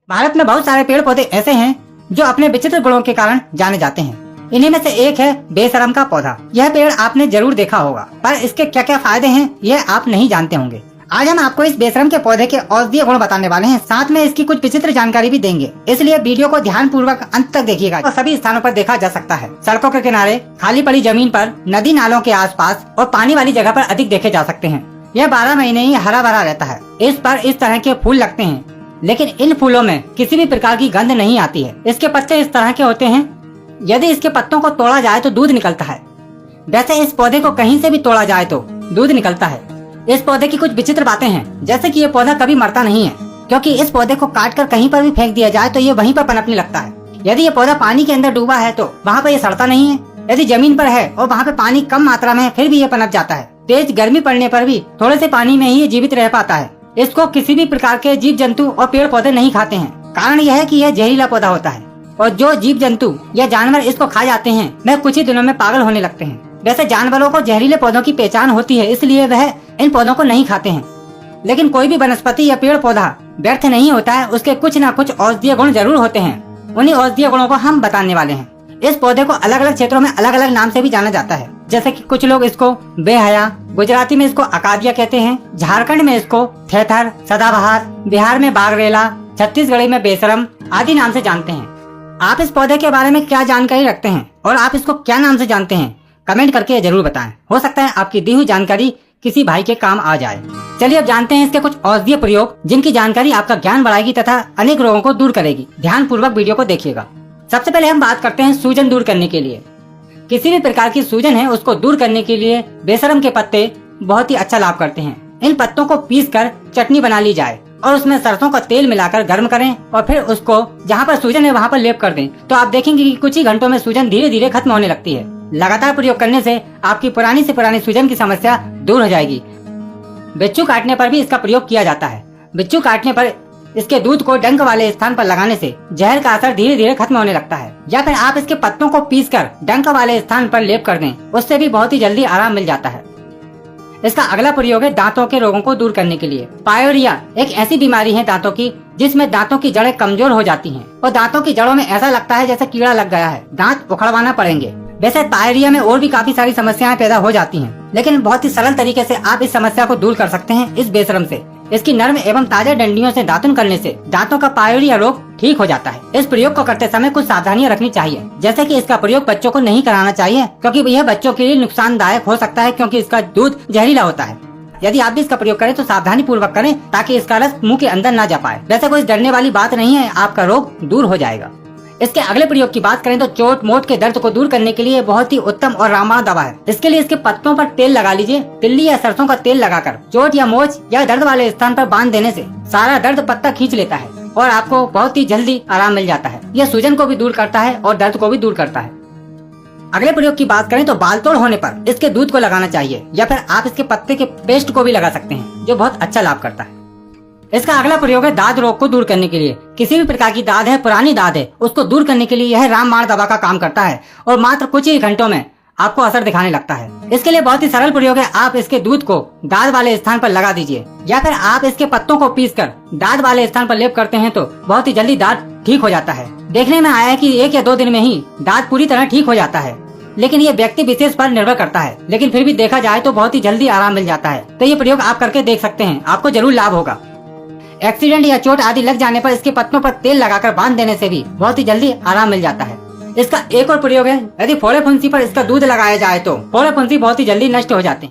भारत में बहुत सारे पेड़ पौधे ऐसे हैं जो अपने विचित्र गुणों के कारण जाने जाते हैं। इन्हीं में से एक है बेशरम का पौधा। यह पेड़ आपने जरूर देखा होगा, पर इसके क्या क्या फायदे हैं यह आप नहीं जानते होंगे। आज हम आपको इस बेशरम के पौधे के औषधीय गुण बताने वाले हैं, साथ में इसकी कुछ विचित्र जानकारी भी देंगे। इसलिए वीडियो को ध्यान पूर्वक अंत तक देखिएगा। तो सभी स्थानों पर देखा जा सकता है, सड़कों के किनारे, खाली पड़ी जमीन पर, नदी नालों के आसपास और पानी वाली जगह पर अधिक देखे जा सकते हैं। यह 12 महीने ही हरा भरा रहता है। इस पर इस तरह के फूल लगते हैं, लेकिन इन फूलों में किसी भी प्रकार की गंध नहीं आती है। इसके पत्ते इस तरह के होते हैं, यदि इसके पत्तों को तोड़ा जाए तो दूध निकलता है। वैसे इस पौधे को कहीं से भी तोड़ा जाए तो दूध निकलता है। इस पौधे की कुछ विचित्र बातें हैं, जैसे कि ये पौधा कभी मरता नहीं है, क्योंकि इस पौधे को काटकर कहीं पर भी फेंक दिया जाए तो ये वहीं पर पनपने लगता है। यदि ये पौधा पानी के अंदर डूबा है तो वहाँ पर ये सड़ता नहीं है। यदि जमीन पर है और वहाँ पे पानी कम मात्रा में है, फिर भी ये पनप जाता है। तेज गर्मी पड़ने पर भी थोड़े से पानी में ही ये जीवित रह पाता है। इसको किसी भी प्रकार के जीव जंतु और पेड़ पौधे नहीं खाते हैं। कारण यह है कि यह जहरीला पौधा होता है और जो जीव जंतु या जानवर इसको खा जाते हैं वह कुछ ही दिनों में पागल होने लगते हैं। वैसे जानवरों को जहरीले पौधों की पहचान होती है, इसलिए वह इन पौधों को नहीं खाते हैं। लेकिन कोई भी वनस्पति या पेड़ पौधा व्यर्थ नहीं होता है, उसके कुछ न कुछ औषधीय गुण जरूर होते हैं। उन्हीं औषधीय गुणों को हम बताने वाले हैं। इस पौधे को अलग अलग क्षेत्रों में अलग अलग नाम से भी जाना जाता है, जैसे कि कुछ लोग इसको बेहया, गुजराती में इसको अकादिया कहते हैं, झारखंड में इसको थेथर, सदाबहार, बिहार में बागरेला, छत्तीसगढ़ी में बेशरम आदि नाम से जानते हैं। आप इस पौधे के बारे में क्या जानकारी रखते हैं और आप इसको क्या नाम से जानते हैं, कमेंट करके जरूर बताएं। हो सकता है आपकी दी हुई जानकारी किसी भाई के काम आ जाए। चलिए अब जानते हैं इसके कुछ औषधीय प्रयोग, जिनकी जानकारी आपका ज्ञान बढ़ाएगी तथा अनेक रोगों को दूर करेगी। ध्यान पूर्वक वीडियो को देखिएगा। सबसे पहले हम बात करते हैं सूजन दूर करने के लिए। किसी भी प्रकार की सूजन है उसको दूर करने के लिए बेशरम के पत्ते बहुत ही अच्छा लाभ करते हैं। इन पत्तों को पीसकर चटनी बना ली जाए और उसमें सरसों का तेल मिलाकर गर्म करें और फिर उसको जहाँ पर सूजन है वहाँ पर लेप कर दें, तो आप देखेंगे कि कुछ ही घंटों में सूजन धीरे धीरे खत्म होने लगती है। लगातार प्रयोग करने से आपकी पुरानी से पुरानी सूजन की समस्या दूर हो जाएगी। बिच्छू काटने पर भी इसका प्रयोग किया जाता है। बिच्छू काटने पर इसके दूध को डंक वाले स्थान पर लगाने से जहर का असर धीरे धीरे खत्म होने लगता है। या फिर आप इसके पत्तों को पीसकर डंक वाले स्थान पर लेप कर दें, उससे भी बहुत ही जल्दी आराम मिल जाता है। इसका अगला प्रयोग है दांतों के रोगों को दूर करने के लिए। पायोरिया एक ऐसी बीमारी है दांतों की, जिसमें दांतों की जड़ें कमजोर हो जाती हैं और दांतों की जड़ों में ऐसा लगता है जैसे कीड़ा लग गया है, दांत उखड़वाना पड़ेंगे। वैसे पायोरिया में और भी काफी सारी समस्याएं पैदा हो जाती हैं, लेकिन बहुत ही सरल तरीके से आप इस समस्या को दूर कर सकते हैं इस बेशरम से। इसकी नर्म एवं ताजा डंडियों से दातुन करने से दांतों का पायोरिया रोग ठीक हो जाता है। इस प्रयोग को करते समय कुछ सावधानियां रखनी चाहिए, जैसे कि इसका प्रयोग बच्चों को नहीं कराना चाहिए, क्योंकि यह बच्चों के लिए नुकसानदायक हो सकता है, क्योंकि इसका दूध जहरीला होता है। यदि आप भी इसका प्रयोग करें तो सावधानी पूर्वक करें, ताकि इसका रस मुंह के अंदर न जा पाए। वैसे कोई डरने वाली बात नहीं है, आपका रोग दूर हो जाएगा। इसके अगले प्रयोग की बात करें तो चोट मोट के दर्द को दूर करने के लिए बहुत ही उत्तम और रामबाण दवा है। इसके लिए इसके पत्तों पर तेल लगा लीजिए। तिल्ली या सरसों का तेल लगाकर चोट या मोच या दर्द वाले स्थान पर बांध देने से सारा दर्द पत्ता खींच लेता है और आपको बहुत ही जल्दी आराम मिल जाता है। यह सूजन को भी दूर करता है और दर्द को भी दूर करता है। अगले प्रयोग की बात करें तो बाल तोड़ होने पर इसके दूध को लगाना चाहिए, या फिर आप इसके पत्ते के पेस्ट को भी लगा सकते हैं, जो बहुत अच्छा लाभ करता है। इसका अगला प्रयोग है दाद रोग को दूर करने के लिए। किसी भी प्रकार की दाद है, पुरानी दाद है, उसको दूर करने के लिए यह रामबाण दवा का काम करता है और मात्र कुछ ही घंटों में आपको असर दिखाने लगता है। इसके लिए बहुत ही सरल प्रयोग है, आप इसके दूध को दाद वाले स्थान पर लगा दीजिए, या फिर आप इसके पत्तों को पीसकर दाद वाले स्थान पर लेप करते हैं तो बहुत ही जल्दी दाद ठीक हो जाता है। देखने में आया है कि 1 या 2 दिन में ही दाद पूरी तरह ठीक हो जाता है, लेकिन ये व्यक्ति विशेष पर निर्भर करता है। लेकिन फिर भी देखा जाए तो बहुत ही जल्दी आराम मिल जाता है। तो ये प्रयोग आप करके देख सकते हैं, आपको जरूर लाभ होगा। एक्सीडेंट या चोट आदि लग जाने पर इसके पत्तों पर तेल लगाकर बांध देने से भी बहुत ही जल्दी आराम मिल जाता है। इसका एक और प्रयोग है, यदि फोड़े फुंसी पर इसका दूध लगाया जाए तो फोड़े फुंसी बहुत ही जल्दी नष्ट हो जाते हैं।